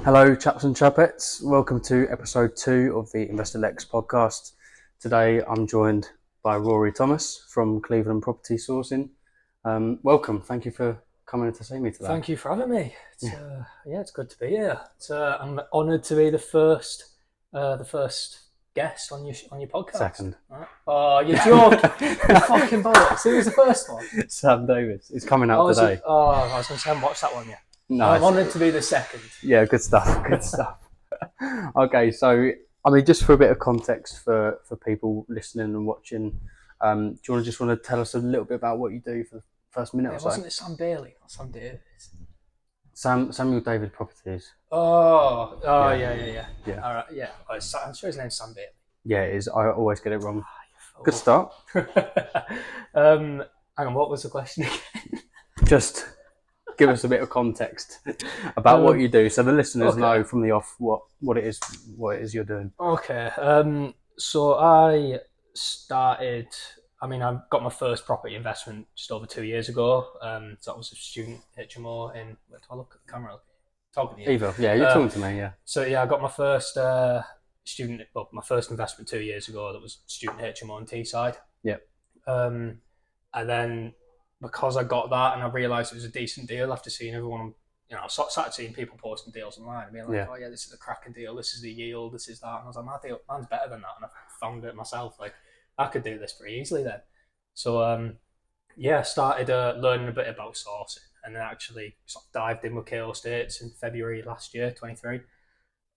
Hello, chaps and chapettes. Welcome to episode 2 of the Investalex podcast. Today I'm joined by Ruaridh Thomas from Cleveland Property Sourcing. Welcome. Thank you for coming to see me today. Thank you for having me. It's good to be here. I'm honoured to be the first guest on your podcast. Second. Right. Oh, you're joking! You fucking bollocks. Who was the first one? Sam Davis. It's coming out today. I was going to say I haven't watched that one yet. No, I'm honoured to be the second. Yeah, good stuff. Good stuff. Okay, so just for a bit of context for people listening and watching, do you want to tell us a little bit about what you do for the first minute or so? Wasn't it Sam Bailey or Sam Davis? Samuel David Properties. Yeah. Yeah. All right, yeah. I'm sure his name's Sam Bailey. Yeah, it is. I always get it wrong. Good start. Hang on, what was the question again? Just give us a bit of context about what you do, so the listeners know from the off what it is you're doing. Okay. So I started. I got my first property investment just over 2 years ago. So I was a student HMO in. Where do I look at the camera? Talking to you. Eva, yeah, you're talking to me, yeah. So yeah, I got my first my first investment 2 years ago. That was student HMO in Teesside. Yep. And then because I got that and I realised it was a decent deal after seeing everyone, I started seeing people posting deals online and being like, oh yeah, this is a cracking deal, this is the yield, this is that. And I was like, mine's better than that. And I found it myself, like, I could do this pretty easily then. So, I started learning a bit about sourcing and then actually sort of dived in with KO Estates in February last year, 23. Is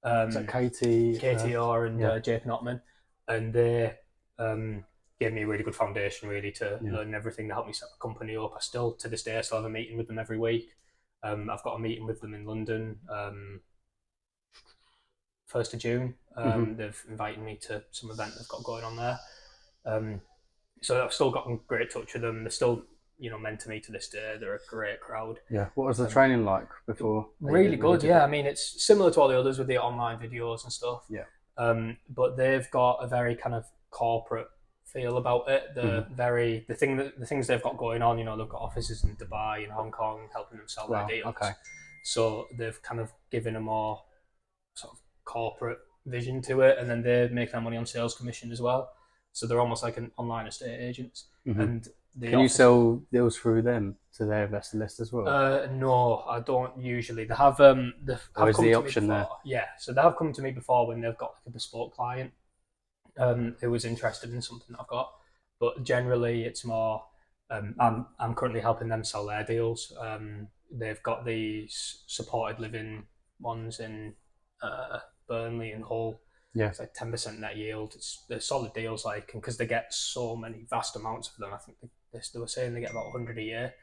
that KTR and JP Notman. And they gave me a really good foundation really to learn everything that helped me set the company up. I still, to this day, I still have a meeting with them every week. I've got a meeting with them in London 1st of June. They've invited me to some event they've got going on there. So I've still got in great touch with them. They're still, mentor me to this day. They're a great crowd. Yeah. What was the training like before? Really good, yeah. It's similar to all the others with the online videos and stuff. Yeah. But they've got a very kind of corporate feel about it. The things they've got going on, they've got offices in Dubai and Hong Kong helping them sell their deals. Okay. So they've kind of given a more sort of corporate vision to it, and then they make their money on sales commission as well. So they're almost like an online estate agents. And can you sell deals through them to their investor list as well? No, I don't usually. They have come the option there? Yeah, so they have come to me before when they've got like a bespoke client who was interested in something that I've got, but generally it's more I'm currently helping them sell their deals. They've got these supported living ones in Burnley and Hull. Yeah, it's like 10% net yield. They're solid deals, like, and because they get so many vast amounts of them, I think they were saying they get about 100 a year.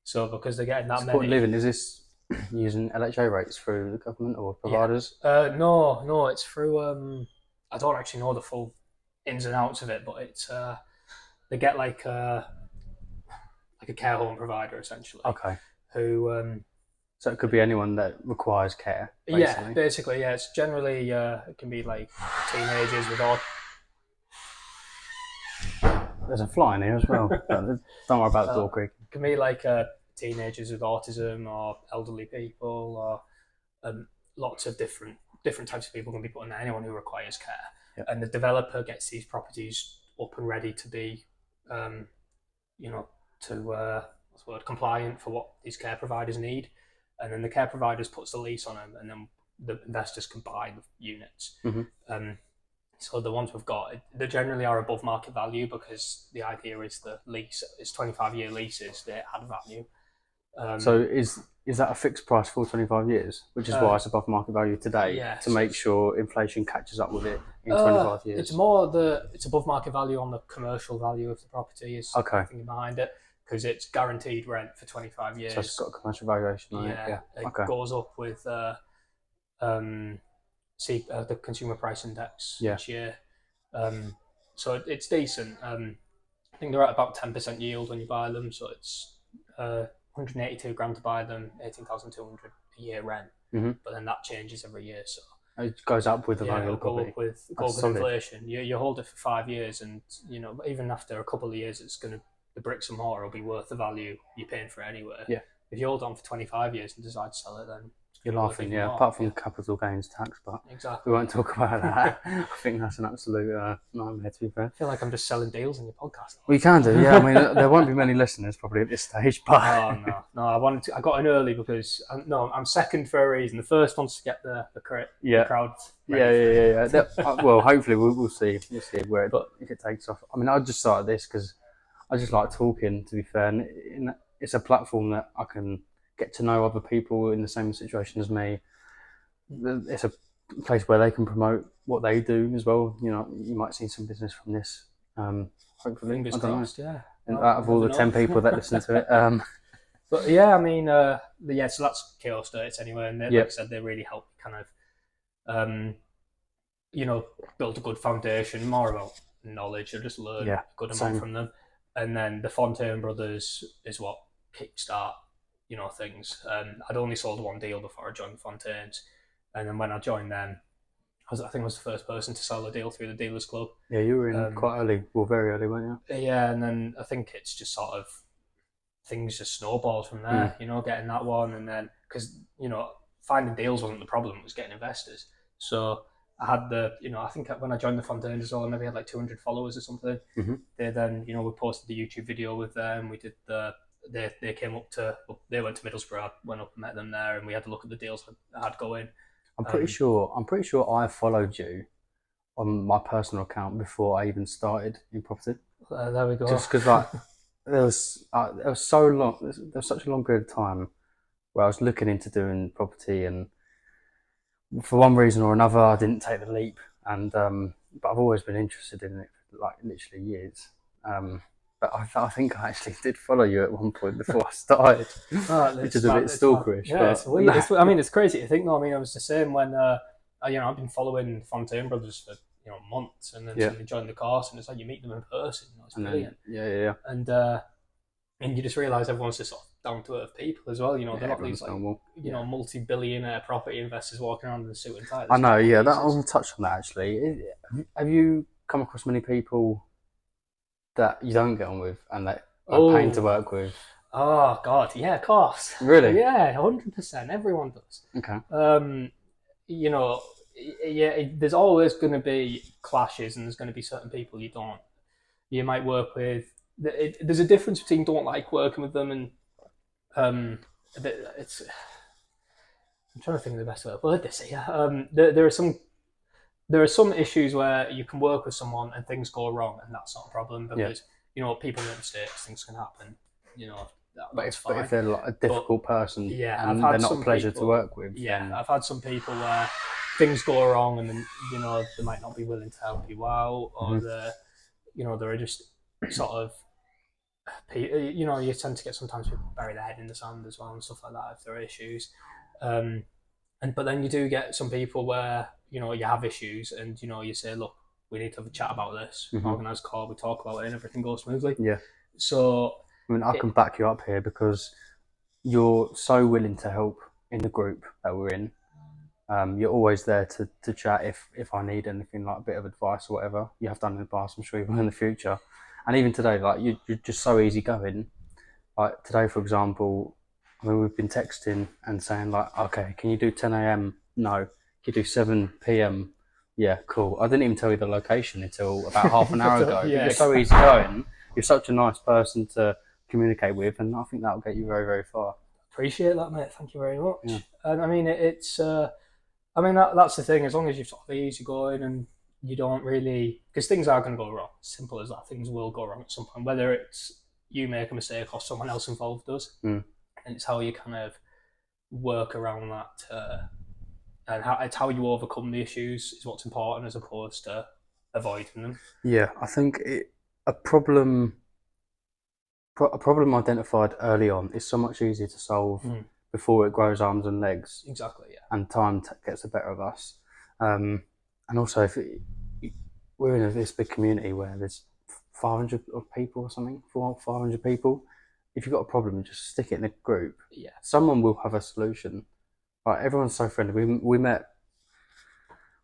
So because they're getting that supported many, living, is this using LHA rates through the government or providers? No, it's through I don't actually know the full ins and outs of it, but it's they get like a care home provider essentially. Okay. Who so it could be anyone that requires care. Basically. Yeah, basically, yeah. It's generally it can be like teenagers with all. There's a fly in here as well. Don't worry about the door creak. It can be like teenagers with autism or elderly people or lots of different types of people can be put in there. Anyone who requires care. Yep. And the developer gets these properties up and ready to be, compliant for what these care providers need. And then the care providers puts the lease on them, and then the investors can buy the units. So the ones we've got, they generally are above market value because the idea is the lease is 25-year leases. They add value. So is that a fixed price for 25 years, which is why it's above market value today, to make sure inflation catches up with it in 25 years? It's more it's above market value on the commercial value of the property is the thing behind it, because it's guaranteed rent for 25 years. So it's got a commercial valuation on it. Yeah. It goes up with the consumer price index each year. So it's decent. I think they're at about 10% yield when you buy them. So it's 182 grand to buy them, 18,200 a year rent. But then that changes every year. So it goes up with the value of the property. Go up with inflation. You hold it for 5 years, and even after a couple of years, the bricks and mortar will be worth the value you're paying for it anyway. Yeah. If you hold on for 25 years and decide to sell it, then it's You're laughing, yeah. Apart from capital gains tax, but exactly. we won't talk about that. I think that's an absolute nightmare, to be fair. I feel like I'm just selling deals on your podcast. We can do, yeah. I mean, there won't be many listeners probably at this stage, but no. I got in early because I'm second for a reason. The first one's to get the crowd. Yeah. Well, hopefully we'll see. We'll see if it takes off. I mean, I just started this because I just like talking. To be fair, and it's a platform that I can get to know other people in the same situation as me. It's a place where they can promote what they do as well. You know, you might see some business from this. Hopefully, fingers crossed. Yeah. And out of all the 10 people that listen to it, but yeah, I mean, so that's Chaos Dirts anyway, and like I said, they really help kind of, build a good foundation, more about knowledge, or just learn a good amount from them. And then the Fontaine brothers is what kickstart, things. I'd only sold one deal before I joined the Fontaines, and then when I joined them, I think I was the first person to sell a deal through the dealers club. Yeah, you were in quite early, well, very early, weren't you? Yeah, and then I think it's just sort of things just snowballed from there. Getting that one, and then because finding deals wasn't the problem; it was getting investors. So I had I think when I joined the Fontaines as well, I maybe had like 200 followers or something. Mm-hmm. They then, we posted the YouTube video with them. We did they came up they went to Middlesbrough. I went up and met them there, and we had a look at the deals I had going. I'm pretty sure I followed you on my personal account before I even started in property. There we go. Just because there was so long. There was such a long period of time where I was looking into doing property, and for one reason or another, I didn't take the leap. And but I've always been interested in it for like literally years. But I think I actually did follow you at one point before I started, which is a bit stalkerish. Yeah, it's weird. It's crazy to think. No, I mean, I was the same when I've been following Fontaine brothers for months, and then suddenly joined the course, and it's like you meet them in person. It's brilliant. Yeah. And you just realise everyone's just sort of down to earth people as well. They're not these multi-billionaire property investors walking around in a suit and tie. I know. Yeah, I'll touch on that actually. Have you come across many people that you don't get on with and that are pain to work with? Oh God, yeah, of course. Really? Yeah, 100%. Everyone does. Okay. There's always going to be clashes, and there's going to be certain people you might work with. There's a difference between don't like working with them and it's. I'm trying to think of the best word to say. There are some issues where you can work with someone and things go wrong, and that's not a problem because people make mistakes, things can happen. But if they're like a difficult person, and they're not a pleasure to work with, I've had some people where things go wrong, and then they might not be willing to help you out, or they're just sort of. You tend to get sometimes people bury their head in the sand as well and stuff like that if there are issues. But then you do get some people where you have issues, and you say, look, we need to have a chat about this. Organise a call, we talk about it, and everything goes smoothly. Yeah. So I mean, I can back you up here because you're so willing to help in the group that we're in. You're always there to chat if I need anything, like a bit of advice or whatever. You have done in the past, I'm sure you will in the future. And even today, like you're just so easygoing. Like today, for example, I mean, we've been texting and saying like, okay, can you do 10 a.m? No. Can you do 7 p.m? Yeah, cool. I didn't even tell you the location until about half an hour ago. You're so easygoing. You're such a nice person to communicate with, and I think that'll get you very, very far. Appreciate that, mate. Thank you very much. Yeah. And I mean, that's the thing. As long as you're sort of easygoing and you don't really, because things are going to go wrong. Simple as that. Things will go wrong at some point, whether it's you make a mistake or someone else involved does. And it's how you kind of work around that, and it's how you overcome the issues is what's important, as opposed to avoiding them. Yeah, I think a problem identified early on is so much easier to solve before it grows arms and legs. Exactly. Yeah. And time gets the better of us. And also, we're in this big community where there's 500 people or something, 500 people. If you've got a problem, just stick it in a group. Yeah. Someone will have a solution. Like, everyone's so friendly. We met,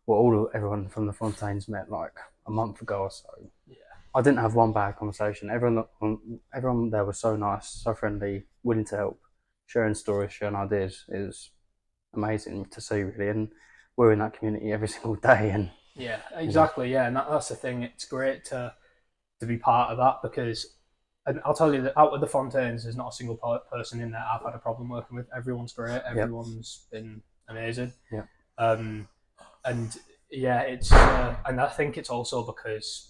everyone from the Fontaines met like a month ago or so. Yeah. I didn't have one bad conversation. Everyone there was so nice, so friendly, willing to help, sharing stories, sharing ideas. amazing to see, really. And we're in that community every single day, and Yeah, exactly. Yeah, and that's the thing. It's great to be part of that because, and I'll tell you that out of the Fontaines, there's not a single person in there I've had a problem working with. Everyone's great. Everyone's been amazing. Yeah. And yeah, and I think it's also because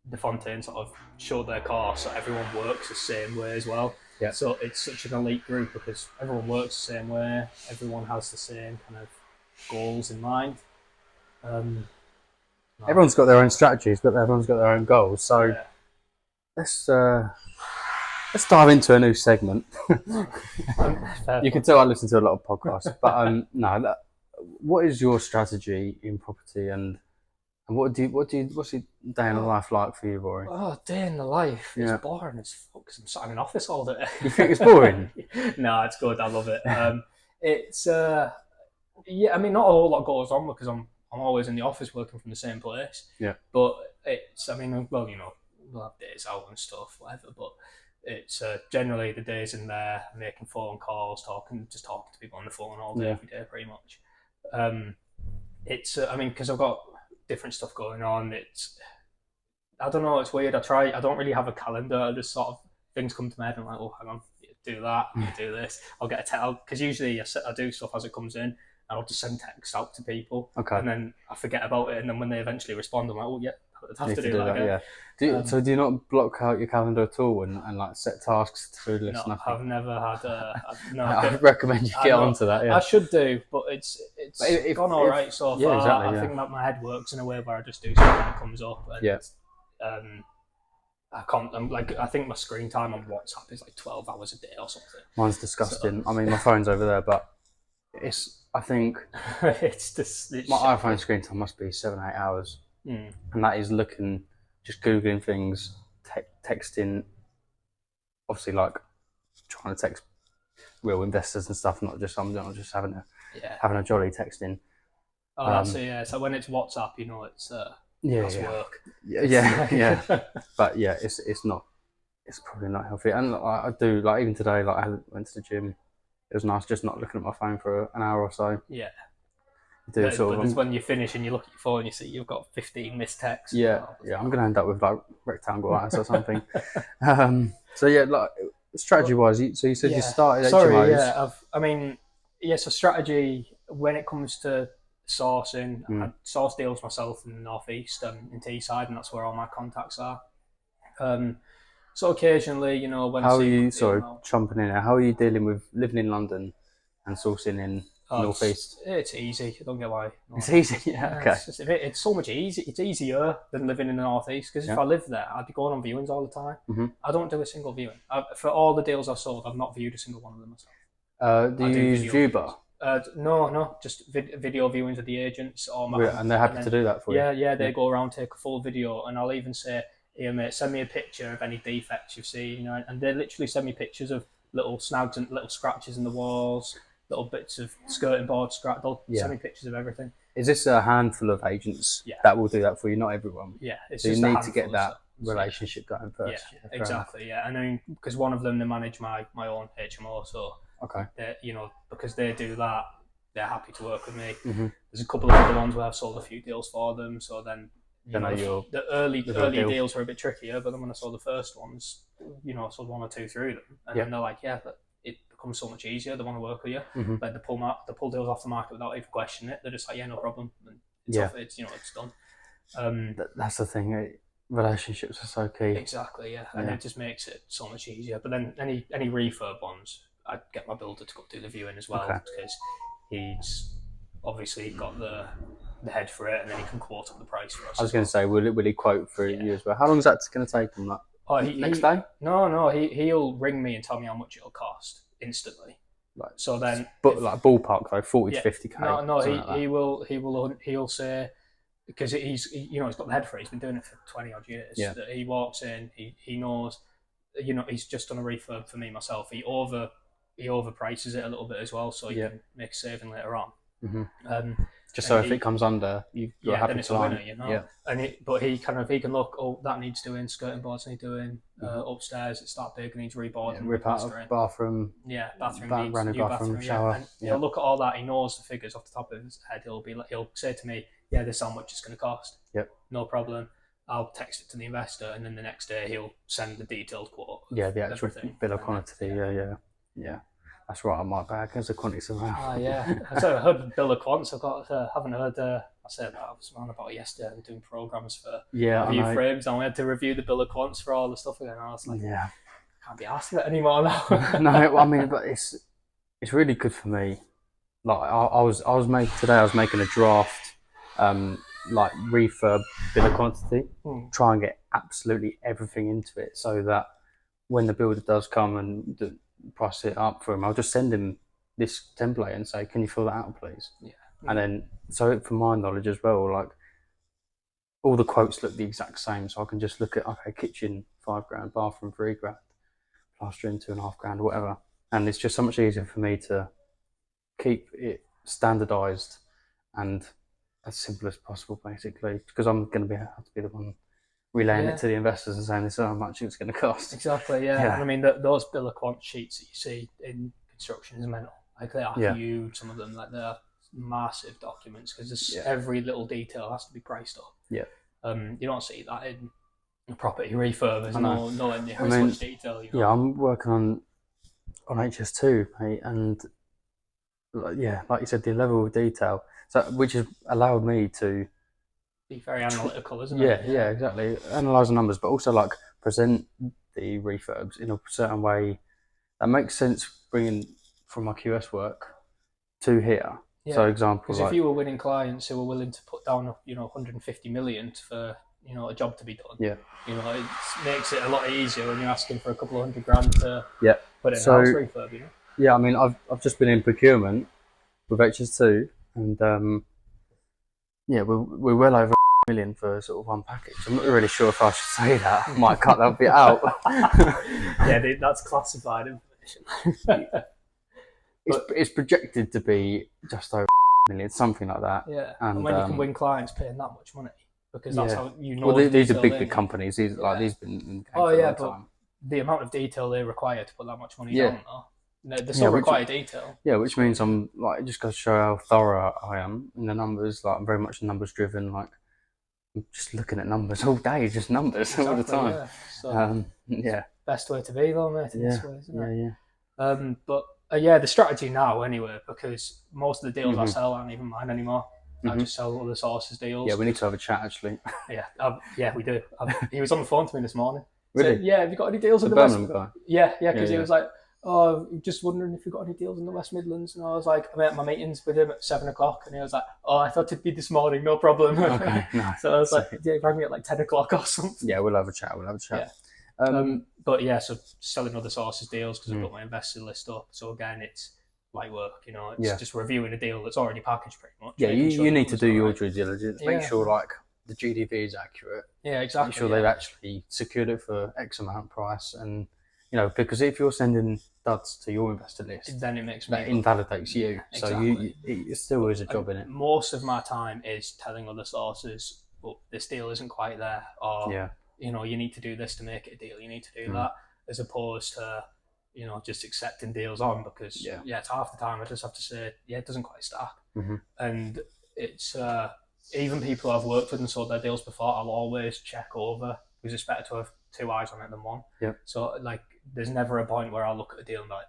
the Fontaines sort of showed their course, so everyone works the same way as well. Yeah. So it's such an elite group because everyone works the same way. Everyone has the same kind of goals in mind. Everyone's got their own strategies, but everyone's got their own goals. So let's dive into a new segment. You can tell I listen to a lot of podcasts, but no. What is your strategy in property, and what's your day in the life like for you, Rory? Oh, day in the life. It's boring as fuck because I'm sat in an office all day. You think it's boring? No, it's good. I love it. It's yeah. I mean, not a whole lot goes on because I'm always in the office working from the same place. Yeah. But it's, I mean, well, you know, we'll have days out and stuff, whatever. But it's generally the days in there making phone calls, talking to people on the phone all day, every day, pretty much. It's I mean, because I've got different stuff going on. It's, I don't know. It's weird. I don't really have a calendar. I just sort of, things come to my head and I'm like, oh, hang on, do that, do this. I'll get a text because usually I do stuff as it comes in, and I'll just send texts out to people. Okay. And then I forget about it, and then when they eventually respond, I'm like, oh yeah, I have to do that again. Yeah. So do you not block out your calendar at all and like set tasks, to-do lists? No, I've never had. No, I recommend you get onto that. Yeah. I should do, but it's gone all right so far. Exactly, I think that my head works in a way where I just do something when it comes up. And, I can't. I think my screen time on WhatsApp is like 12 hours a day or something. Mine's disgusting. I mean, my phone's over there, but I think it's my iPhone screen time must be 7-8 hours, and that is just googling things, texting. Obviously, like trying to text real investors and stuff, not just having a jolly texting. Oh, that's it. Yeah. So when it's WhatsApp, you know, it's work. Yeah. But yeah, it's not. It's probably not healthy. And I do, like, even today, like I went to the gym. It was nice just not looking at my phone for an hour or so. Yeah. But when you finish and you look at your phone, you see you've got 15 missed texts. Yeah. I'm gonna end up with like rectangle eyes or something. So yeah, like strategy wise, so you said you started HMOs. So strategy when it comes to sourcing, I source deals myself in the northeast and in Teesside, and that's where all my contacts are. So occasionally, you know, when how are you? Sorry, jumping in. How are you dealing with living in London and sourcing in northeast? It's easy. I don't get why. It's easy. Yeah. Okay. It's so much easy. It's easier than living in the northeast because if I lived there, I'd be going on viewings all the time. I don't do a single viewing. For all the deals I've sold, I've not viewed a single one of them myself. Do you use Viewbar? No, just video viewings of the agents. And they're happy to do that for you? Yeah, they go around, take a full video, and I'll even say, here mate, send me a picture of any defects you've seen, you know, and they literally send me pictures of little snags and little scratches in the walls, little bits of skirting board scratch. They'll send me pictures of everything. Is this a handful of agents that will do that for you? Not everyone. Yeah, so you need to get that relationship going first. Yeah, exactly. Yeah, and I mean, because one of them, they manage my own HMO, so you know, because they do that, they're happy to work with me. There's a couple of other ones where I've sold a few deals for them, so then the early deals were a bit trickier, but then when I saw the first ones, you know, I sold one or two through them, and then they're like, but it becomes so much easier. They want to work with you. Like they pull deals off the market without even questioning it. They're just like, no problem. And it's it's done. That's the thing. Relationships are so key. Exactly, and it just makes it so much easier. But then any refurb ones, I'd get my builder to go do the viewing as well because he's obviously got the head for it, and then he can quote up the price for us. I was going to say, will he quote for you as well? How long is that going to take him? Next day? No, he'll ring me and tell me how much it'll cost instantly. Right. So then, but like ballpark though, 40 to 50k. No, he'll say, because he's got the head for it. He's been doing it for 20 odd years. Yeah. That he walks in, he knows, you know, he's just done a refurb for me myself. He overprices it a little bit as well, so he can make a saving later on. Just so if it comes under, you're happy then it's to a line. winner, you know. Yeah. And he can look. Oh, that needs doing. Skirting boards need doing. Upstairs, it's that big. It needs reboarding. Rip out a bathroom. Yeah, bathroom needs brand new bathroom, shower. Yeah. And he'll look at all that. He knows the figures off the top of his head. He'll say to me, "Yeah, this is how much it's going to cost." Yep. No problem. I'll text it to the investor, and then the next day he'll send the detailed quote. Yeah, the actual bill of quantity. Yeah. That's right on my bag. There's a quantity somehow. Ah, yeah. I heard the bill of quants. Haven't heard. I said that I was on about it yesterday. I'm doing programs for review frames, and we had to review the bill of quants for all the stuff again. And I was like, I can't be asked it anymore now. No, I mean, but it's really good for me. Like I was making a draft, like refurb bill of quantity. Try and get absolutely everything into it, so that when the builder does come and price it up for him, I'll just send him this template and say, "Can you fill that out, please?" Yeah. And then, so for my knowledge as well, like all the quotes look the exact same, so I can just look at kitchen £5,000, bathroom £3,000, plastering £2,500, whatever, and it's just so much easier for me to keep it standardised and as simple as possible, basically, because I'm going to have to be the one relaying it to the investors and saying this is how much it's going to cost. Exactly, yeah. And I mean, those bill of quant sheets that you see in construction is mental. Like they are huge, some of them, like they're massive documents, because every little detail has to be priced up. Yeah. You don't see that in a property refurb. There's no near as much detail. You know? Yeah, I'm working on HS2, mate, and like you said, the level of detail, which has allowed me to be very analytical, isn't it? Yeah, exactly. Analyse the numbers, but also like present the refurbs in a certain way that makes sense, bringing from my QS work to here. Yeah. So, example, because if you were winning clients who were willing to put down, 150 million for a job to be done, it makes it a lot easier when you're asking for a couple of $100,000 to put in a house refurb. Yeah, I mean, I've just been in procurement with HS2, and we're well over $1 million for sort of one package. I'm not really sure if I should say that. I might cut that bit out. That's classified information. It's projected to be just over $1 million, something like that. Yeah, and when you can win clients paying that much money, because that's how Well, these are big companies. These have been in for a long time. The amount of detail they require to put that much money down, though. They still require detail. Yeah, which means I'm like, it just goes to show how thorough I am in the numbers. Like, I'm very much numbers driven. Like, I'm just looking at numbers all day, just numbers all the time. Yeah. So, best way to be, though, mate. This way, isn't it? But the strategy now, anyway, because most of the deals I sell aren't even mine anymore. I just sell other sources deals. Yeah, we need to have a chat, actually. We do. He was on the phone to me this morning. Really? Said, have you got any deals in the Birmingham guy? Yeah, because he was like, just wondering if you've got any deals in the West Midlands. And I was like, I'm at my meetings with him at 7:00, and he was like, I thought it'd be this morning, no problem. Okay, nice. So I was like, he rang me at like 10:00 or something. Yeah, we'll have a chat. Yeah. So selling other sources deals, because I've got my investor list up. So again, it's light work, it's just reviewing a deal that's already packaged pretty much. Yeah, you need to do your due diligence, make sure like the GDV is accurate. Yeah, exactly. Make sure they've actually secured it for X amount price, and because if you're sending duds to your investor list, then it makes that invalidates you. Exactly. So it still is a job in it. Most of my time is telling other sources, well, this deal isn't quite there, or you need to do this to make it a deal. You need to do that, as opposed to just accepting deals on, because it's half the time I just have to say it doesn't quite stack, and it's even people I've worked with and sold their deals before, I'll always check over, because it's better to have two eyes on it than one. Yeah. So like, there's never a point where I'll look at a deal and be like,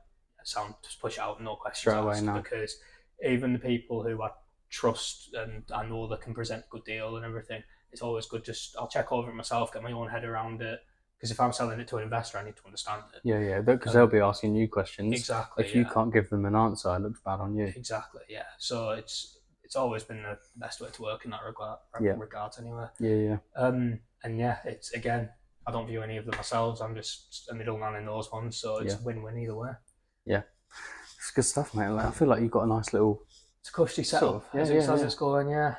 just push it out, no questions asked, because even the people who I trust and I know they can present a good deal and everything, it's always good. I'll check over it myself, get my own head around it. Because if I'm selling it to an investor, I need to understand it. Yeah, because they'll be asking you questions. Exactly. If you can't give them an answer, it looks bad on you. Exactly. Yeah. So it's always been the best way to work in that regards, anyway. Yeah. It's again, I don't view any of them myself. I'm just a middleman in those ones, so it's win-win either way. Yeah, it's good stuff, mate. Like, I feel like you've got a nice little. It's a cushy setup. As it's going. Yeah.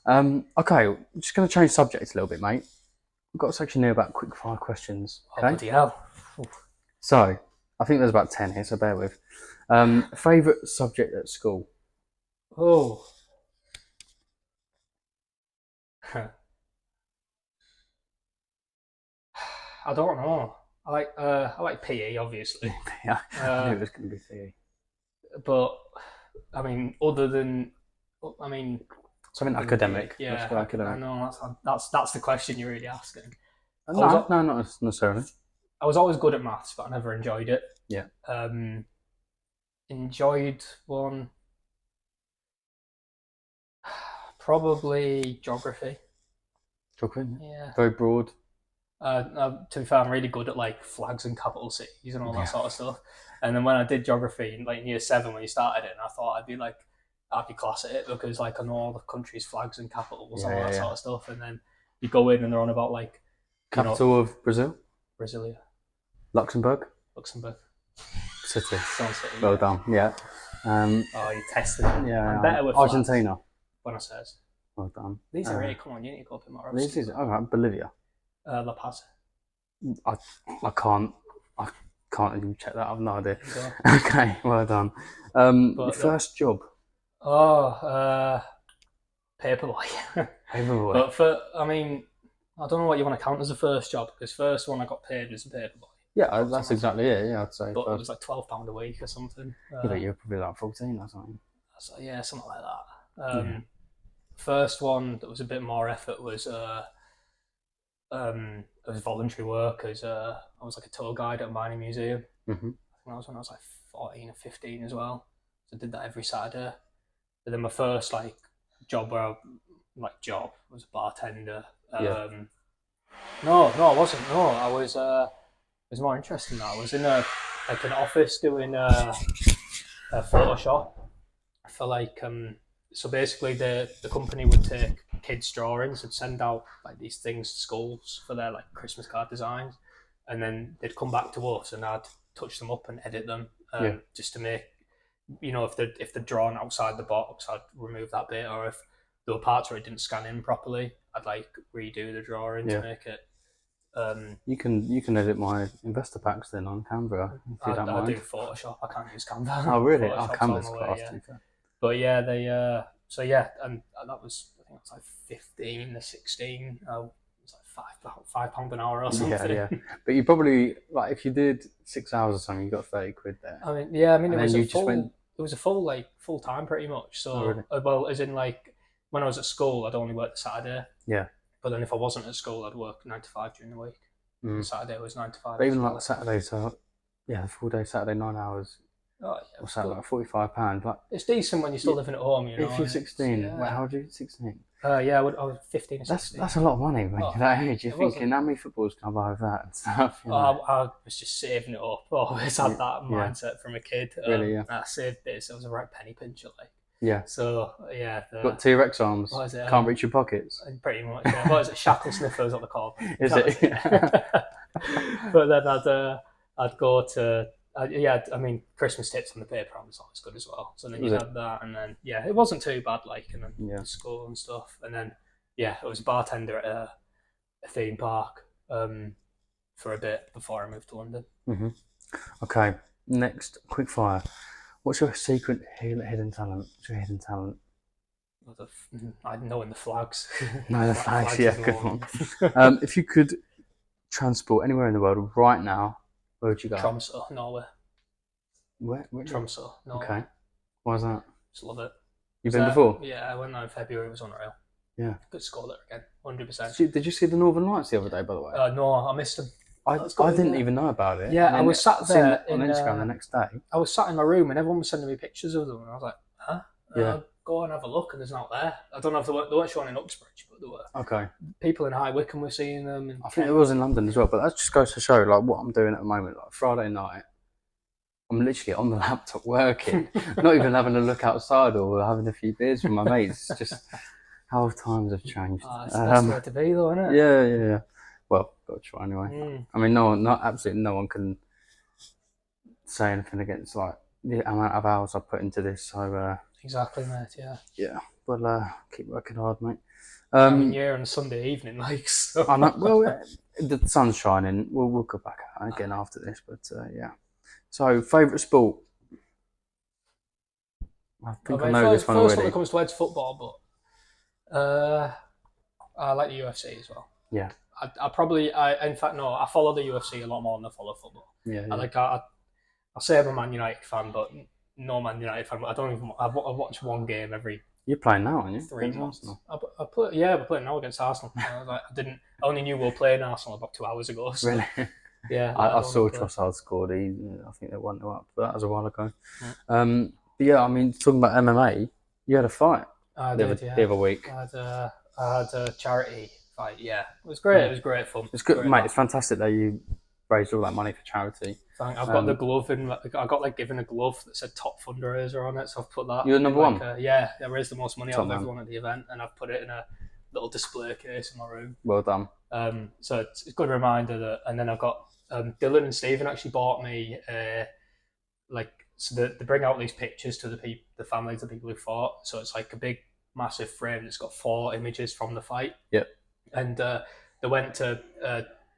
Okay, I'm just going to change subject a little bit, mate. We've got a section here about quick fire questions. Okay? Oh, bloody hell. So, I think there's about 10 here, so bear with. Favourite subject at school? Oh, I don't know. I like PE obviously, Yeah, I knew it was going to be PE. but I mean, other than I mean, Something other than academic. PE, Let's yeah, go academic. I know that's the question you're really asking. No, not necessarily. I was always good at maths, but I never enjoyed it. Yeah. Enjoyed one probably geography. Geography. Yeah. Very broad. To be fair, I'm really good at like flags and capital cities and all that Yeah. sort of stuff. And then when I did geography in like in year 7 when you started it, and I thought I'd be class at it because like I know all the country's flags and capitals and all that sort of stuff. And then you go in and they're on about like Capital of Brazil. Brasilia, Luxembourg. City. City. Well done. Yeah. Oh, you tested it. Yeah. I'm better with Argentina. Buenos Aires. Well done. These are really, come on, you need to go up in more. This is all right. Bolivia. La Paz. I can't even check that. I've no idea. Okay, well done. Your first job. Paperboy. Paperboy. But I mean, I don't know what you want to count as a first job because first one I got paid was a paperboy. Yeah, that's exactly it. Yeah, I'd say. But it was like £12 a week or something. Yeah, but you're probably like 14 or something. So yeah, something like that. First one that was a bit more effort was it was voluntary work as I was like a tour guide at a mining museum. Mm-hmm. I think that was when I was like 14 or 15 as well. So I did that every Saturday. But then my first like job was a bartender. No, I wasn't. No, I was. It was more interesting. That I was in an office doing Photoshop for like So basically, the company would take kids' drawings and send out like these things to schools for their like Christmas card designs, and then they'd come back to us and I'd touch them up and edit them just to make, if they're drawn outside the box, I'd remove that bit, or if there were parts where it didn't scan in properly, I'd like redo the drawing to make it. You can edit my investor packs then on Canva if you don't mind. I do Photoshop. I can't use Canva. Oh really? Canva's class. Yeah. But yeah, they and that was, I think it was like 15 to 16. It was like £5 an hour or something. Yeah. But you probably, like, if you did 6 hours or something, you got 30 quid there. It was a full time pretty much. So well, as in like when I was at school, I'd only work the Saturday. Yeah. But then if I wasn't at school, I'd work 9 to 5 during the week. Saturday was 9 to 5. But even like Saturday, so yeah, full day Saturday, 9 hours. Oh, yeah, what's that, like £45? Like, it's decent when you're still living at home, you know. If you're 16, wait, how old are you? 16? I was 15 or 16. That's a lot of money when you're that age. You're thinking, how many footballs can I buy with that and stuff? I was just saving it up. I always had that mindset from a kid. Really, I saved bits. I was a right penny pincher, like. Yeah. So yeah, got T-Rex arms. What is it? Can't reach your pockets. Pretty much. Yeah. What is it? Shackle sniffers, what they're called. Is it? But then I'd go to I mean, Christmas tips on the paper was always good as well. So then you had that, and then it wasn't too bad. Like, and then school and stuff, and then it was a bartender at a theme park for a bit before I moved to London. Mm-hmm. Okay, next quick fire. What's your secret hidden talent? What's your hidden talent? I know in the flags. No, the flags. Yeah, good one. If you could transport anywhere in the world right now, where would you go? Tromsø, Norway. Where? Tromsø, Norway. Okay. Why is that? Just love it. You've been before? Yeah, I went there in February. It was unreal. Yeah. Good score there again, 100%. Did you see the Northern Lights the other day, by the way? No, I missed them. I didn't even know about it. Yeah, I was sat there on Instagram the next day. I was sat in my room and everyone was sending me pictures of them, and I was like, huh? Yeah. Go and have a look, and there's not there. I don't know if they weren't showing in Uxbridge, but there were. Okay. People in High Wycombe were seeing them. And I think it was in London as well, but that just goes to show like what I'm doing at the moment. Like Friday night, I'm literally on the laptop working, not even having a look outside or having a few beers with my mates. It's just how times have changed. It's the best way to be, though, isn't it? Yeah. Well, got to try anyway. I mean, absolutely no one can say anything against like the amount of hours I put into this. So exactly, mate. Yeah. Yeah, but keep working hard, mate. I mean, you're on a Sunday evening, like. So. I know, well, the sun's shining. We'll go back out again after this, but yeah. So, favourite sport? I think I know this one already. First one that comes to head's football, but I like the UFC as well. Yeah. In fact, no, I follow the UFC a lot more than I follow football. Yeah. I say I'm a Man United fan, but no Man United fan. But I don't even. I watch one game every. You're playing now, aren't you? 3 months. We're playing now against Arsenal. I only knew we were playing Arsenal about 2 hours ago. So, Really? yeah. I saw Trossard scored. I think they won up, but that was a while ago. Yeah. But yeah, I mean, talking about MMA, you had a fight the other week. I had a charity fight. Yeah, it was great. Yeah. It was great fun. It's good, mate. It's fantastic that you raised all that money for charity. I've got the glove in. I got given a glove that said top fundraiser on it, so I've put that. You're number one. I raised the most money out of everyone at the event, and I've put it in a little display case in my room. Well done. So it's a good reminder that. And then I've got Dylan and Stephen actually bought me so they bring out these pictures to the families of people who fought. So it's like a big, massive frame that's got 4 images from the fight. Yep. And they went to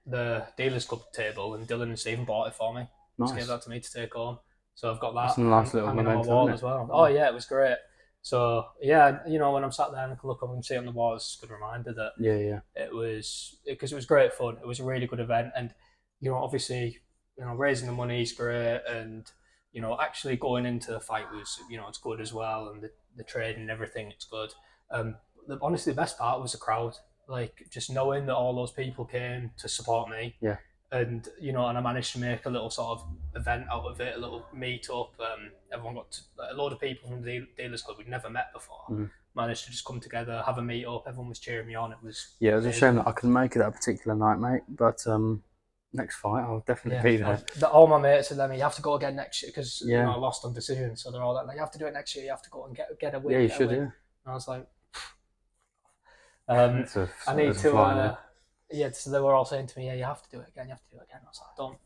the dealers club table, and Dylan and Stephen bought it for me. Nice. Just gave that to me to take home. So I've got that. It's a nice little hanging on my wall as well. Oh yeah, it was great. So yeah, when I'm sat there and I can look up and see it on the wall, it's a good reminder that it was, because it was great fun. It was a really good event, and obviously, raising the money is great, and actually going into the fight was, it's good as well, and the trade and everything, it's good. Honestly, the best part was the crowd. Like, just knowing that all those people came to support me. Yeah. And, and I managed to make a little sort of event out of it, a little meet-up. Everyone got a load of people from the dealers club we'd never met before. Managed to just come together, have a meet-up. Everyone was cheering me on. It was a shame that I couldn't make it that particular night, mate. But next fight, I'll definitely be there. All my mates said, you have to go again next year, because I lost on decision. So they're all like, you have to do it next year. You have to go and get a win. Yeah, you should, yeah. And I was like, I need to. So they were all saying to me, you have to do it again. I was like, don't.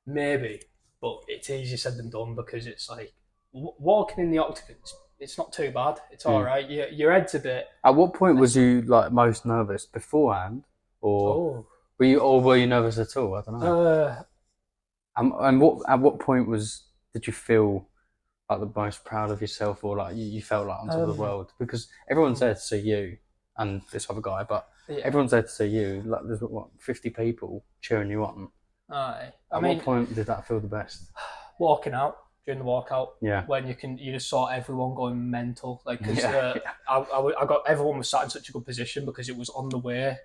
Maybe, but it's easier said than done, because it's like walking in the octagon. It's not too bad. It's all right. Your head's a bit. At what point was you most nervous, beforehand, or were you nervous at all? I don't know. And at what point did you feel like the most proud of yourself, or like you felt like on top of the world? Because everyone's there to see you and this other guy, but everyone's there to see you. Like, there's 50 people cheering you on. Aye. At what point did that feel the best? Walking out during the walkout. Yeah. When you just saw everyone going mental. Like, because I got, everyone was sat in such a good position, because it was on the way,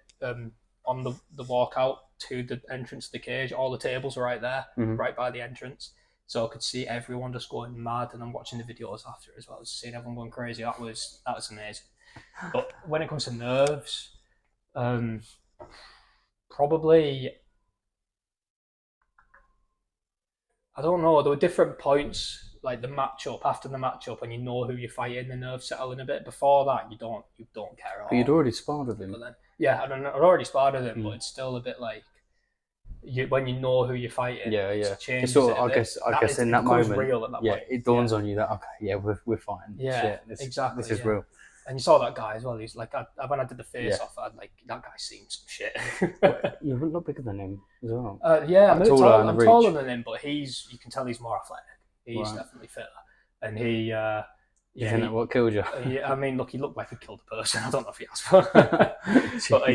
on the walkout to the entrance of the cage. All the tables were right there, right by the entrance. So I could see everyone just going mad, and I'm watching the videos after as well, seeing everyone going crazy. That was amazing. But when it comes to nerves, probably, I don't know. There were different points, like the matchup, after the matchup, and you know who you're fighting, the nerves settle in a bit. Before that, you don't care at all. But you'd already sparred with him. But then, I'd already sparred with him, but it's still a bit like, when you know who you're fighting, it changes. I guess in that moment, real at that point. It dawns on you that we're fighing. Yeah, exactly. This is real. And you saw that guy as well. He's like, when I did the face-off, I'd like, that guy seen some shit. You're a lot bigger than him as well. I'm taller than him, but you can tell he's more athletic. He's definitely fitter. And he... you think that what killed you? I mean, look, he looked like he killed a person. I don't know if he has, but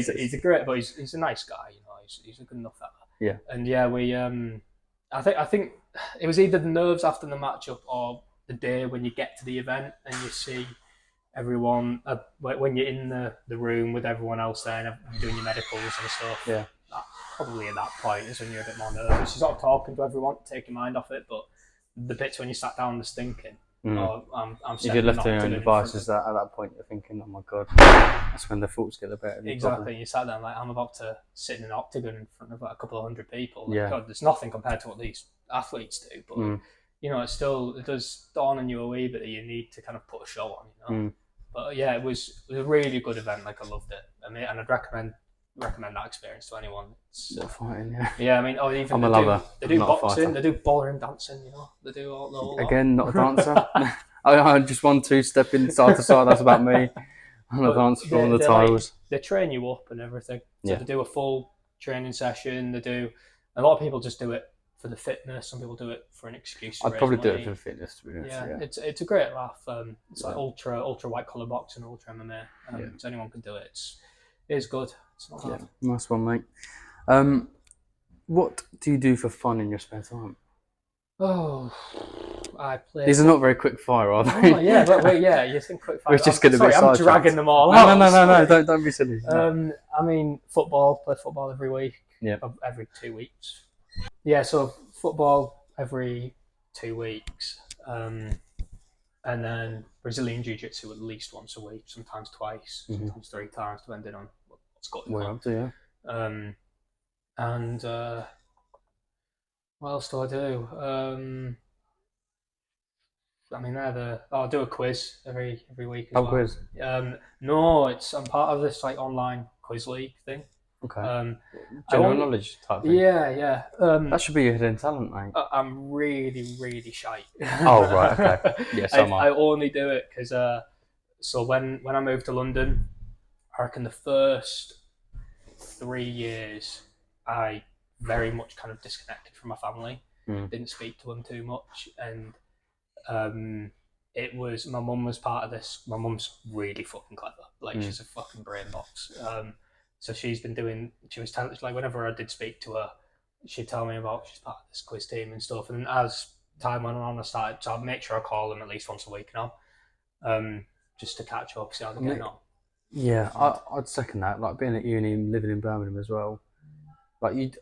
he's a nice guy. He's a good enough fella. Yeah. And we I think it was either the nerves after the matchup, or the day when you get to the event and you see everyone, when you're in the room with everyone else there and doing your medicals and stuff. Yeah. Probably at that point is when you're a bit more nervous. You're sort of talking to everyone, take your mind off it, but the bits when you sat down and thinking, I'm if you're left to your own devices, at that point you're thinking, oh my god, that's when the thoughts get the better of you. Exactly. You sat there like, I'm about to sit in an octagon in front of a couple of hundred people. God, there's nothing compared to what these athletes do, but it does dawn on you a wee bit that you need to kind of put a show on, But it was a really good event. Like, I loved it. I mean, and I'd recommend that experience to anyone. Fighting, I mean, I'm a lover. They do boxing, they do ballroom dancing. They do all the whole Again, not a dancer. I just 1-2 stepping side to side. That's about me. I'm a dancer for all the tiles. They train you up and everything. So they do a full training session. They do. A lot of people just do it for the fitness. Some people do it for an excuse. I'd probably do it for the fitness, to be honest. It's a great laugh. It's like ultra white collar boxing, ultra MMA. So anyone can do it. It is good. It's not bad. Nice one, mate. What do you do for fun in your spare time? Oh, I play. These are not very quick fire, are they? Oh yeah, but wait, yeah, you think quick fire. We're just getting a bit sorry, I'm sidetracked. dragging them all out. No, don't be silly. I mean, football. Play football every week. Yeah. Every 2 weeks. Yeah, so football every 2 weeks, and then Brazilian jiu-jitsu at least once a week, sometimes twice, sometimes 3 times, depending on what's going on. We're up to, yeah. And what else do I do? I mean, I'll do a quiz every week as well. Quiz? No, I'm part of this like online quiz league thing. Okay. General knowledge type thing. Yeah. That should be your hidden talent, mate. I'm really, really shy. Oh right, okay. Yes, I only do it because so when I moved to London, I reckon the first 3 years I very much kind of disconnected from my family. Didn't speak to them too much, and it was my mum was part of this. My mum's really fucking clever. Like she's a fucking brain box. So she was telling, like, whenever I did speak to her, she'd tell me about she's part of this quiz team and stuff. And as time went on, I'd make sure I call them at least once a week now, just to catch up, see how they're getting on. Yeah, I'd second that. Like being at uni and living in Birmingham as well. Like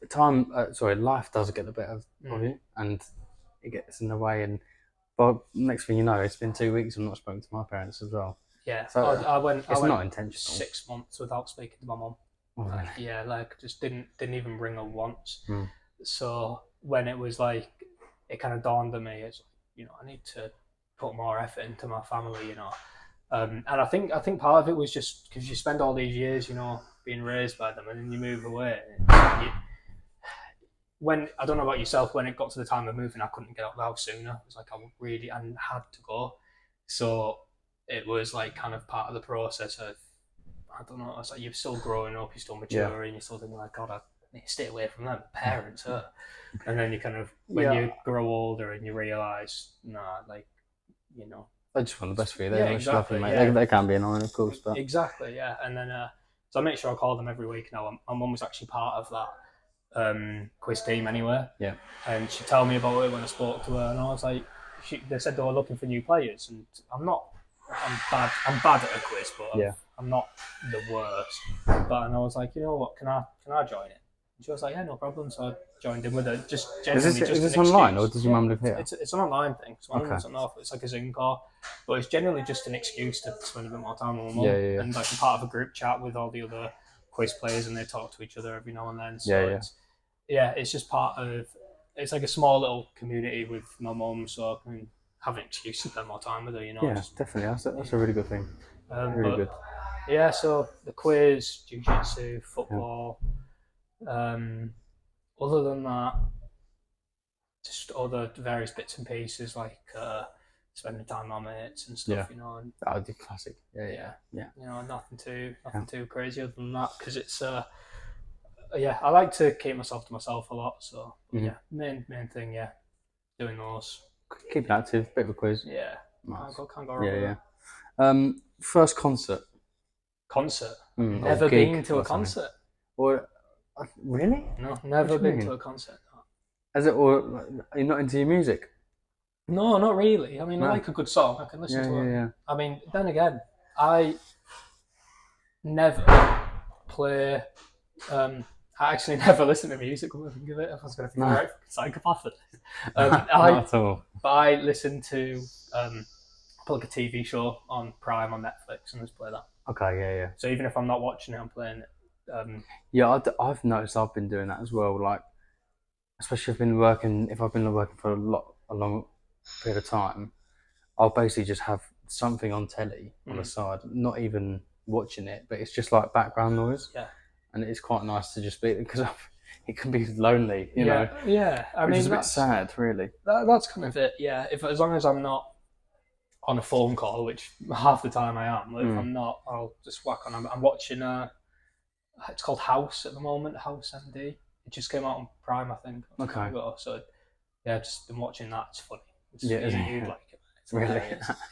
life does get the better of you, and it gets in the way. And but next thing you know, it's been 2 weeks. I've not spoken to my parents as well. Yeah, so I went not intentional. 6 months without speaking to my mum. Oh, really? Yeah, like just didn't even ring her once. So when it was like, it kind of dawned on me, it's like, I need to put more effort into my family, and I think part of it was just because you spend all these years, being raised by them, and then you move away. When I don't know about yourself, when it got to the time of moving, I couldn't get out of the house sooner. It was like I had to go. So it was like kind of part of the process of, I don't know, it's like you're still growing up, you're still mature, and you're still thinking like, God, I need to stay away from them. Parents hurt. And then you kind of, when you grow older and you realise, they just want the best for you. Exactly, They can be annoying, of course. But exactly, yeah. And then, so I make sure I call them every week now. My mum was actually part of that quiz team anyway. Yeah. And she'd tell me about it when I spoke to her, and I was like, they said they were looking for new players, and I'm bad at a quiz, but I'm not the worst. And I was like, you know what, can I join it? And she was like, yeah, no problem. So I joined in with her. Is this online, or does your mum live here? It's an online thing. It's like a Zoom call, but it's generally just an excuse to spend a bit more time with my mum. Yeah. And like I'm part of a group chat with all the other quiz players, and they talk to each other every now and then. So it's just part of. It's like a small little community with my mum, so I can have an excuse to spend more time with her. Yeah, definitely. That's a really good thing. Really good. Yeah, so the quiz, jiu-jitsu, football. Other than that, just other various bits and pieces like spending time with my mates and stuff. And, that would be classic. Yeah. Nothing too crazy other than that, because it's I like to keep myself to myself a lot. So main thing, doing those. Keep active, bit of a quiz. Yeah, nice. Can't go wrong. Yeah. First concert. Never been to a concert. Or really? No, never been to a concert. No. Is it? Or are you not into your music? No, not really. I mean, I like a good song. I can listen to it. Yeah. I mean, then again, I never play. I actually never listen to music. I was going to think right psychopath. Not at all. But I listen to like a TV show on Prime on Netflix and just play that. Okay, yeah. So even if I'm not watching it, I'm playing it. I've noticed I've been doing that as well. Like, especially if I've been working for a long period of time, I'll basically just have something on telly on the side, not even watching it, but it's just like background noise. Yeah. And it's quite nice to just be, because it can be lonely, you know. Yeah, I mean, it's a bit sad, really. That's kind of it. Yeah, as long as I'm not on a phone call, which half the time I am. If I'm not, I'll just whack on. I'm watching it's called House at the moment, House MD. It just came out on Prime, I think. Okay. So just been watching that. It's funny. You'd like it. It's really.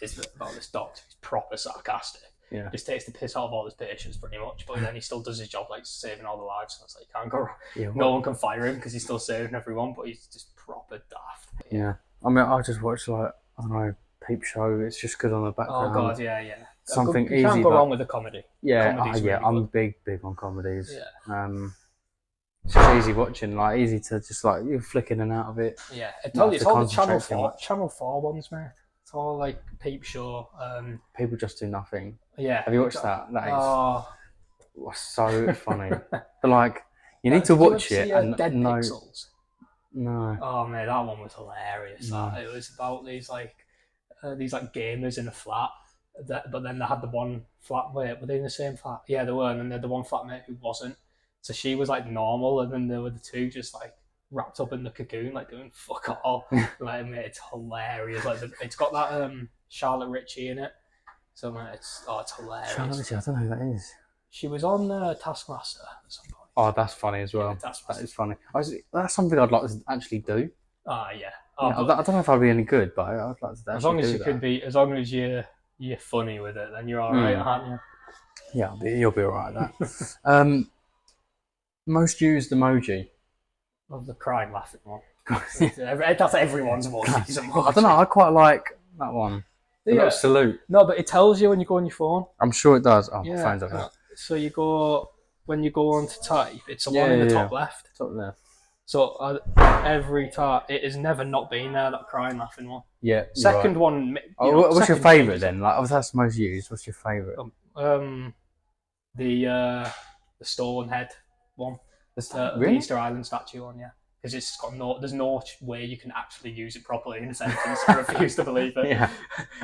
It's about this doctor. He's proper sarcastic. Yeah. Just takes the piss out of all his patients pretty much, but then he still does his job, like saving all the lives. So it's like, you can't go wrong. Yeah. No one can fire him because he's still saving everyone, but he's just proper daft. Yeah. I mean, I just watched like, I don't know, Peep Show. It's just good on the background. Oh god, yeah. Something you easy. can't go wrong with a comedy. Yeah, Comedy's really I'm good. big on comedies. Yeah. It's just easy watching, like easy to just like you flick in and out of it. Yeah, it's Not all have to the concentrate Channel 4 ones, mate. It's all like Peep Show. People just do nothing. Yeah. Have you watched that? That is Oh, so funny. But like, you need to watch it and Dead no, Pixels. no. Oh man, that one was hilarious. No. It was about these gamers in a flat. But then they had the one flatmate. Were they in the same flat? Yeah, they were. And then they had the one flatmate who wasn't. So she was like normal, and then there were the two just like wrapped up in the cocoon, like doing fuck all. Like, mate, it's hilarious. Like, it's got that Charlotte Ritchie in it. So, man, it's hilarious. Charlotte Ritchie, I don't know who that is. She was on Taskmaster at some point. Oh, that's funny as well. Yeah, that is funny. That's something I'd like to actually do. Yeah. I don't know if I'd be any good, but I'd like to. As long as you could be, as long as you're funny with it, then you're all right, aren't you? Yeah, you'll be all right at that. Most used emoji. Of the crying, laughing one. That's everyone's emoji. I don't know. I quite like that one. The little salute. No, but it tells you when you go on your phone. I'm sure it does. Oh, yeah. My phone's up there. So when you go on to type, it's the one in the top left. Top left. So every time, it has never not been there, that crying, laughing one. Yeah. Second one. What's your favourite then? Like, if that's the most used, what's your favourite? The stone head one. Really? The Easter Island statue one, yeah. Because it's got there's no way you can actually use it properly in a sentence. I refuse to believe it. Yeah.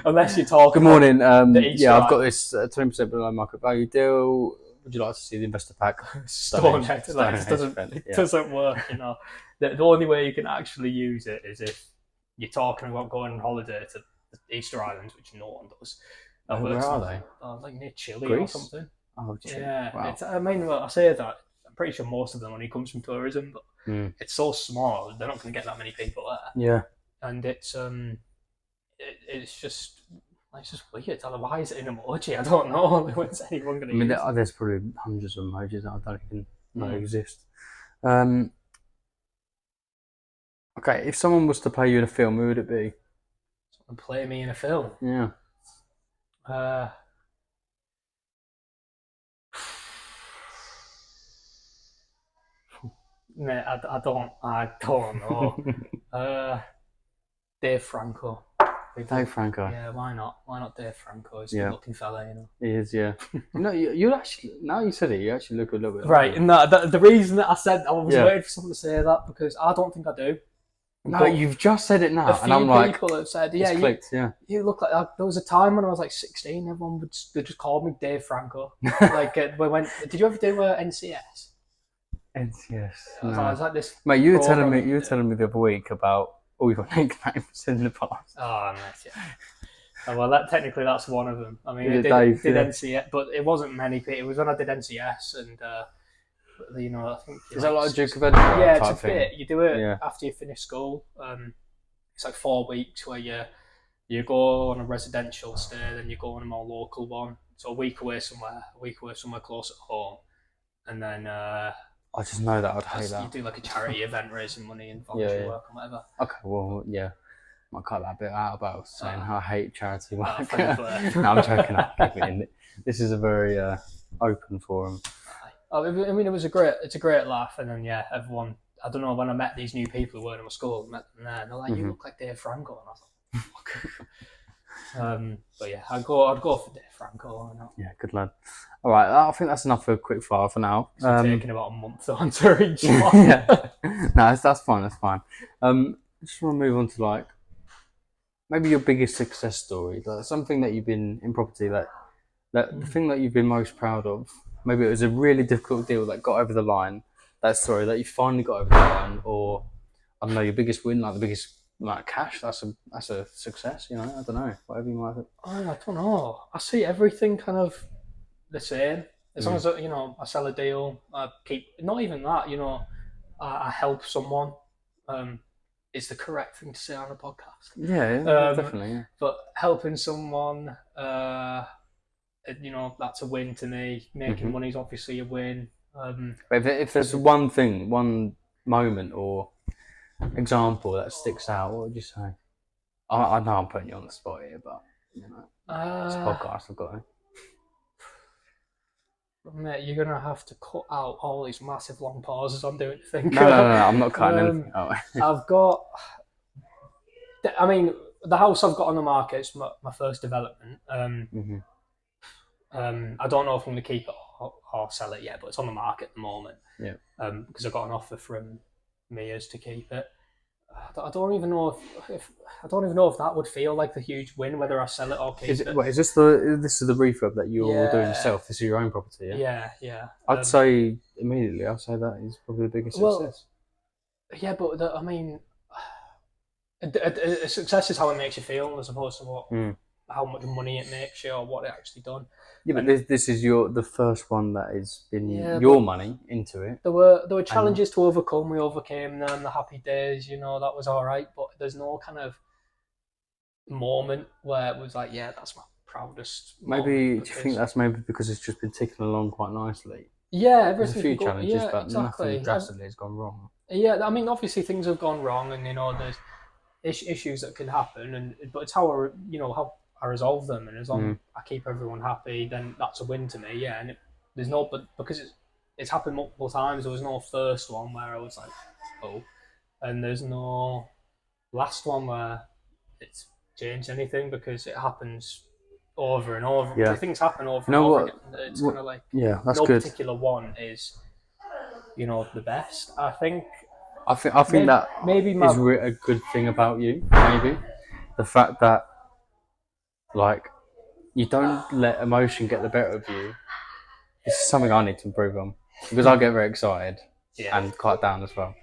Unless you talk. Good morning. Yeah, I've got this 20% below market value deal. Would you like to see the investor pack? Stone head. It doesn't work. You know, the only way you can actually use it is if you're talking about going on holiday to the Easter Islands, which no one does. Where are they? Like near Chile Greece? or something. Oh, Chile. Yeah. Wow. I say that. I'm pretty sure most of the money comes from tourism, but it's so small, they're not going to get that many people there. Yeah. And it's just weird. Why is it an emoji? I don't know. When's anyone going to use it? There's probably hundreds of emojis that I don't even know exist. Okay, if someone was to play you in a film, who would it be? Someone play me in a film? Yeah. Mate, I don't know. Dave Franco. Dave Franco. Yeah, why not? Why not Dave Franco? He's a good-looking fella, you know. He is, yeah. You actually, now you said it, you actually look a little bit right. And the reason that I said I was waiting for someone to say that because I don't think I do. No, you've just said it now, and I'm like, people have said, you look like that. There was a time when I was like 16, everyone they just called me Dave Franco. Like did you ever do NCS? NCS. No. I was like this. Mate, you were telling me the other week about all your nicknames in the past. Oh, nice, yeah. Oh, well, technically that's one of them. I mean, I did NCS, but it wasn't many people. It was when I did NCS, and I think is that like a Duke of Edinburgh? Yeah, type it's a thing? bit. You do it after you finish school. It's like 4 weeks where you go on a residential stay, then you go on a more local one. So a week away somewhere close at home, and then. I just know that I'd hate that. You do like a charity event raising money and volunteer work and whatever. Okay, well, yeah. Might cut that bit out about saying I hate charity work. No, I'm joking. I'll keep it in. This is a very open forum. I mean, it's a great laugh, and then everyone. I don't know, when I met these new people who weren't in my school, I met them there, and they're like, "You look like Dave Franco," and I was like, "Fuck." But yeah, I'd go for Dave Franco. Yeah, good lad. All right, I think that's enough for a quick fire for now. It's taking about a month to answer each one. Yeah, no, that's fine. That's fine. I just want to move on to like maybe your biggest success story, like something that you've been in property that the thing that you've been most proud of. Maybe it was a really difficult deal that got over the line. That story that you finally got over the line, or I don't know, your biggest win, like the biggest amount of cash. That's a success. You know, I don't know, whatever you might think. I don't know. I see everything kind of the same. As long as I sell a deal, I keep not even that. I help someone. It's the correct thing to say on a podcast. Yeah, definitely. Yeah. But helping someone, that's a win to me. Making money is obviously a win. But if there's one thing, one moment or example that sticks out, what would you say? I know I'm putting you on the spot here, but it's a podcast. I've got to. Mate, you're gonna have to cut out all these massive long pauses I'm doing to think. No, I'm not cutting anything out. I've got. I mean, the house I've got on the market is my first development. I don't know if I'm going to keep it or sell it yet, but it's on the market at the moment. Yeah. Because I got an offer from Mia's to keep it. I don't even know if that would feel like the huge win whether I sell it or keep it. Wait, is this the refurb that you're doing yourself? This is your own property, yeah? Yeah. I'd say immediately. I'd say that is probably the biggest success. Yeah, but a success is how it makes you feel as opposed to how much money it makes you or what it actually done. Yeah, but this is the first one that has been your money into it. There were challenges to overcome. We overcame them. The happy days, that was all right. But there's no kind of moment where it was like, yeah, that's my proudest. Maybe do you think that's maybe because it's just been ticking along quite nicely? Yeah, there's a few challenges, but exactly. Nothing drastically has gone wrong. Yeah, I mean, obviously things have gone wrong, and there's issues that can happen, but it's how I resolve them, and as long as I keep everyone happy, then that's a win to me. Yeah, and but because it's happened multiple times. There was no first one where I was like, oh, and there's no last one where it's changed anything because it happens over and over. Yeah, things happen over and over again. It's kind of like that's no good. particular one is the best. I think that maybe is a good thing about you. Maybe the fact that you don't let emotion get the better of you. This is something I need to improve on because I get very excited and quite down as well.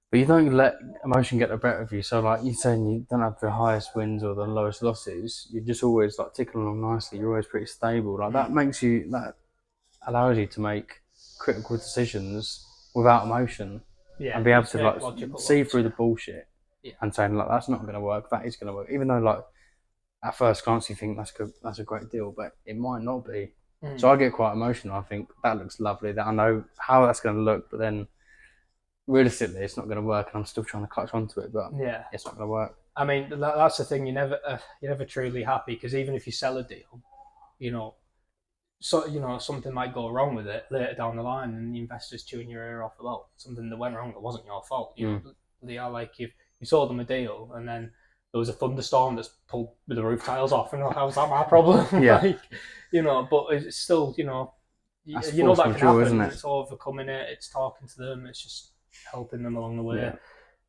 But you don't let emotion get the better of you. So you're saying you don't have the highest wins or the lowest losses. You're just always ticking along nicely. You're always pretty stable. That allows you to make critical decisions without emotion and be able to see through the bullshit and saying that's not going to work. That is going to work, even though at first glance you think that's a great deal, but it might not be. So I get quite emotional. I think that looks lovely. That I know how that's going to look, but then realistically, it's not going to work, and I'm still trying to clutch onto it. But it's not going to work. I mean, that's the thing. You're never truly happy because even if you sell a deal, something might go wrong with it later down the line, and the investor's chewing your ear off about something that went wrong that wasn't your fault. They are like you sold them a deal, and then there was a thunderstorm that's pulled the roof tiles off, and how's that my problem? Yeah. But it's still, that can happen. Isn't it? It's overcoming it. It's talking to them. It's just helping them along the way. Yeah.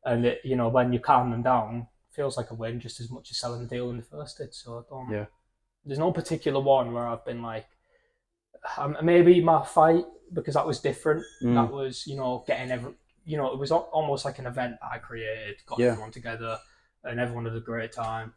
And when you calm them down, it feels like a win just as much as selling the deal in the first did. So I don't. Yeah. There's no particular one where I've been like, maybe my fight because that was different. That was getting it was almost like an event that I created, got everyone together. And everyone had a great time.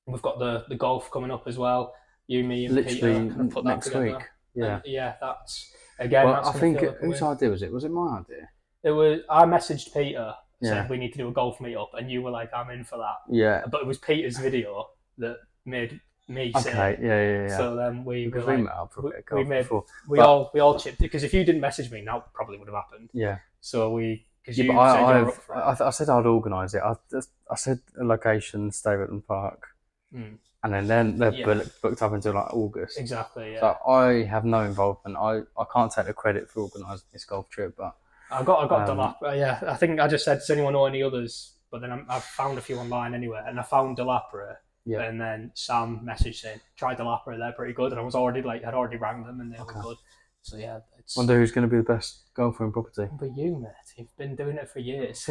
We've got the golf coming up as well. You, me, and literally Peter put next that together. week. Yeah, that's again. Well, I think whose idea was it? Was it my idea? It was. I messaged Peter, said we need to do a golf meetup, and you were like, "I'm in for that." Yeah. But it was Peter's video that made me say. Okay. Yeah. So then we met up for a bit of golf before. We all chipped because if you didn't message me, that probably would have happened. Yeah. So we. I said I'd organise it. I said a location, Stavelton Park, and then they're booked up until August. Exactly. Yeah. So I have no involvement. I can't take the credit for organising this golf trip, but I got Delap. I think I just said, does anyone know any others? But then I found a few online anyway, and I found Delapra. Yeah. And then Sam messaged saying, "Try Delapra, they're pretty good." And I was already I'd already rang them, and they were good. So yeah, wonder who's going to be the best golfer in property. But you, mate, you've been doing it for years.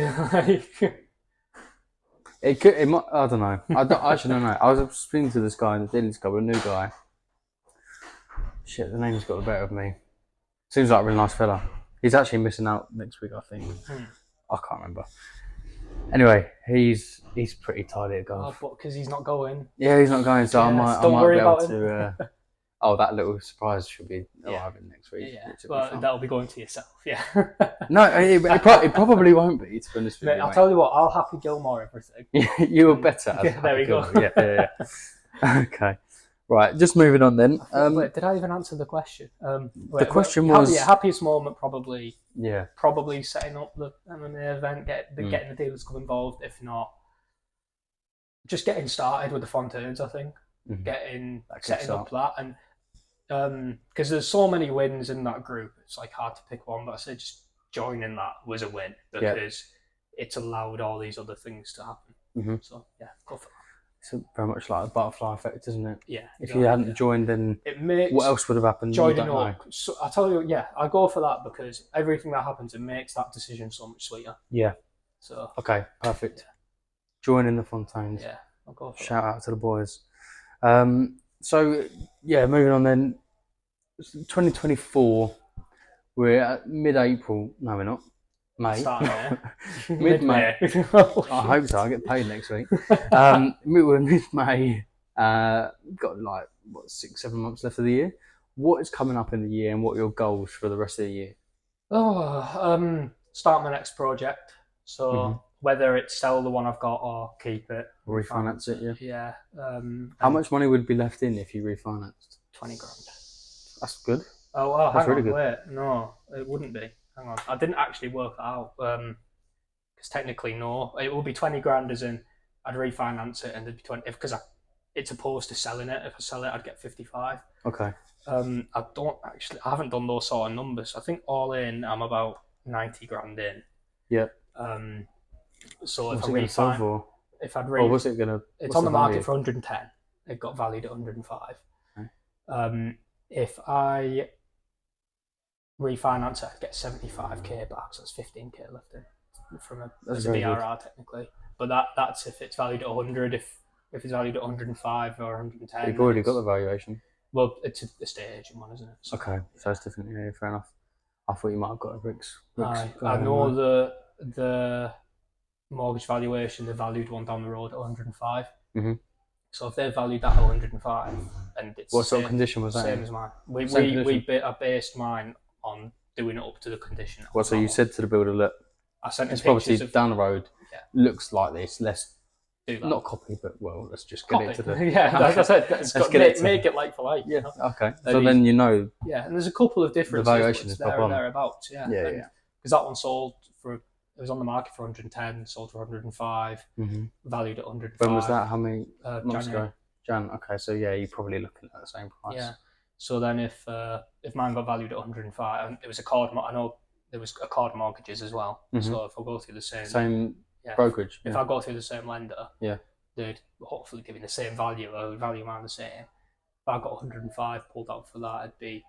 It could. It might. I don't know. I actually don't know. I was speaking to this guy in the dealings club, a new guy. Shit, the name's got the better of me. Seems like a really nice fella. He's actually missing out next week, I think. I can't remember. Anyway, he's pretty tidy at golf. Oh, but because he's not going. Yeah, he's not going. So I might be able to. That little surprise should be arriving next week. Yeah, but that'll be going to yourself. Yeah. No, it probably won't be. To be honest with you, I'll tell you what. I'll Happy Gilmore everything. You were better. There we go. Yeah. Okay. Right, just moving on then. Wait, did I even answer the question? The question was happiest moment probably yeah, setting up the MMA event, getting the dealers come involved. If not, just getting started with the Fontaines. I think setting up that, and because there's so many wins in that group, it's like hard to pick one. But I say just joining that was a win because it's allowed all these other things to happen. So yeah, go for that. It's very much like a butterfly effect, isn't it? Yeah. If you hadn't joined, then what else would have happened? Joining up. So I tell you, I go for that because everything that happens, it makes that decision so much sweeter. Yeah. So okay, perfect. Yeah. Joining the Fontaines. Yeah, I'll go for Shout out to the boys. So yeah, moving on then. 2024. We're at mid-April. No, we're not. May. Mid-May. I hope so. I get paid next week. We're mid-May. Got like 6-7 months left of the year. What is coming up in the year, and what are your goals for the rest of the year? Start my next project. So whether it's sell the one I've got or keep it, or refinance it. Yeah. How much money would be left in if you refinanced? 20 grand. That's good. Oh, that's really good. Wait, no, it wouldn't be. Hang on, I didn't actually work that out. Because technically, no, it will be 20 grand. As in, I'd refinance it, and there'd be 20. Because it's opposed to selling it. If I sell it, I'd get 55. Okay. I haven't done those sort of numbers. I think all in, I'm about 90 grand in. Yeah. So what's it sell for? If I'd what's it gonna? It's on the market for 110. It got valued at 105. Okay. If I refinance it, I'd get 75k back, so it's 15k left in from as a BRR technically. But that's if it's valued at 100. If it's valued at 105 or 110, but you've already got the valuation. Well, it's a estate agent one, isn't it? So, okay, so it's different. Yeah, fair enough. I thought you might have got a bricks. I know the mortgage valuation, they valued one down the road at 105. So if they valued that at 105, and it's what sort of condition was that? Same as mine. I based mine on doing it up to the condition. Well, so you said to the builder, look, I sent it's probably down the road. Yeah. Looks like this. Let's do that. Not copy, but let's just get it to the. Yeah, like I said, make it like for like. Yeah. Okay. So then you know. Yeah, and there's a couple of different valuations there and thereabouts. Yeah. Yeah. Because that one sold for. It was on the market for 110, sold for 105, valued at 105. When was that? How many months January. ago? Jan. Okay, so yeah, you're probably looking at the same price. Yeah. So then if mine got valued at 105, and it was I know there was Accord mortgages as well. So if I go through the same brokerage, if I go through the same lender, they'd hopefully give me the same value or value mine the same. If I got 105 pulled out for that, it'd be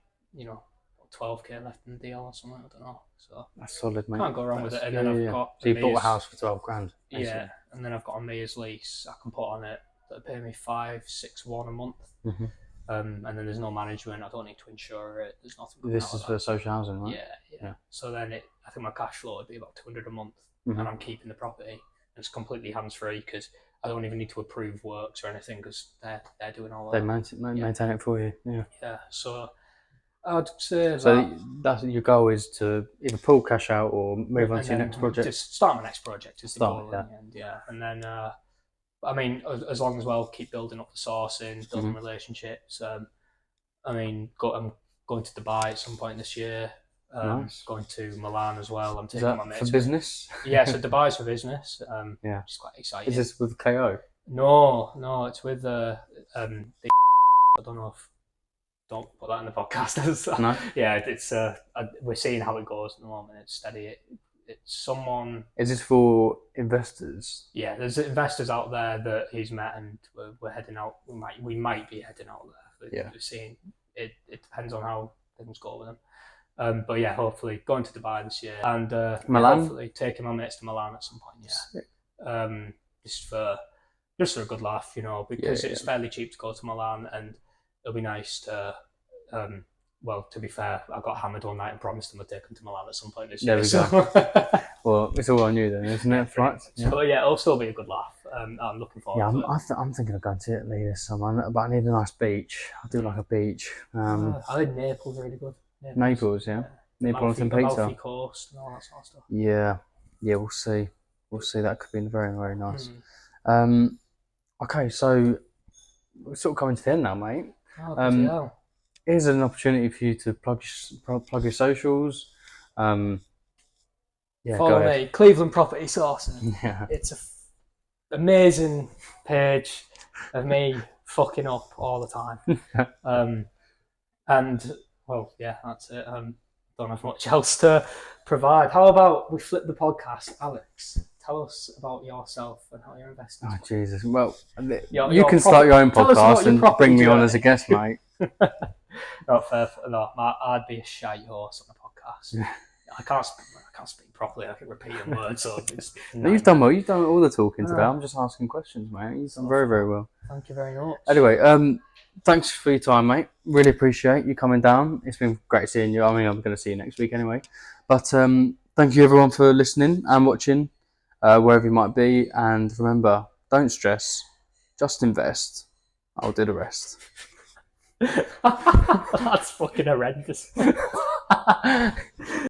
12k left in the deal or something. I don't know. So that's solid, mate. Can't go wrong with it. And then I've got. So you bought a house for 12 grand. Basically. Yeah, and then I've got a May's lease I can put on it that pay me 561 a month. And then there's no management. I don't need to insure it. There's nothing. This is for social housing, right? Yeah. So then I think my cash flow would be about 200 a month, and I'm keeping the property. And it's completely hands free because I don't even need to approve works or anything because they're doing all that. They maintain it for you. Yeah. Yeah. So I'd say that's your goal is to either pull cash out or move on to your next project. Just start my next project is the goal in the end. Yeah, and then. I mean, as long as keep building up the sourcing, building relationships. I'm going to Dubai at some point this year. Nice. Going to Milan as well. I'm taking my mates for business. Yeah, so Dubai's for business. Yeah, which is quite exciting. Is this with KO? No, it's with I don't know if don't put that in the podcast. No. Yeah, it's we're seeing how it goes at the moment. It's steady. It's someone. Is this for investors? Yeah, there's investors out there that he's met, and we're heading out. We might be heading out there. We're seeing it. It depends on how things go with them. But yeah, hopefully going to Dubai this year, and Milan. Hopefully taking my mates to Milan at some point. Yeah, just for a good laugh, because it's fairly cheap to go to Milan, and it'll be nice to. Well, to be fair, I got hammered one night and promised them I'd take them to Milan at some point this year. There we go. Well, it's all on you then, isn't it? Flights. Yeah. So yeah, it'll still be a good laugh. I'm looking forward to it. I'm thinking of going to Italy this summer, but I need a nice beach. I do like a beach. I heard Naples really good. Naples, yeah. Neapolitan pizza. Amalfi Coast and all that sort of stuff. Yeah, we'll see. That could be very, very nice. Okay, so we're sort of coming to the end now, mate. Oh, bloody hell. Here's an opportunity for you to plug your socials. Yeah, go Follow ahead. me, Cleveland Property Sourcing. Yeah. It's an amazing page of me fucking up all the time. And, well, yeah, that's it. Don't have much else to provide. How about we flip the podcast? Alex, tell us about yourself and how you're investing. Oh, Jesus. Well, Your you can start your own tell us about podcast your and property bring me on journey. as a guest, mate. Not fair. No, I'd be a shite horse on a podcast. I can't speak properly. I can repeat words. So No, you've done well. You've done all the talking today. I'm just asking questions, mate. You've done very, very well. Thank you very much. Anyway, thanks for your time, mate. Really appreciate you coming down. It's been great seeing you. I mean, I'm going to see you next week anyway. But thank you, everyone, for listening and watching, wherever you might be. And remember, don't stress. Just invest. I'll do the rest. That's fucking horrendous.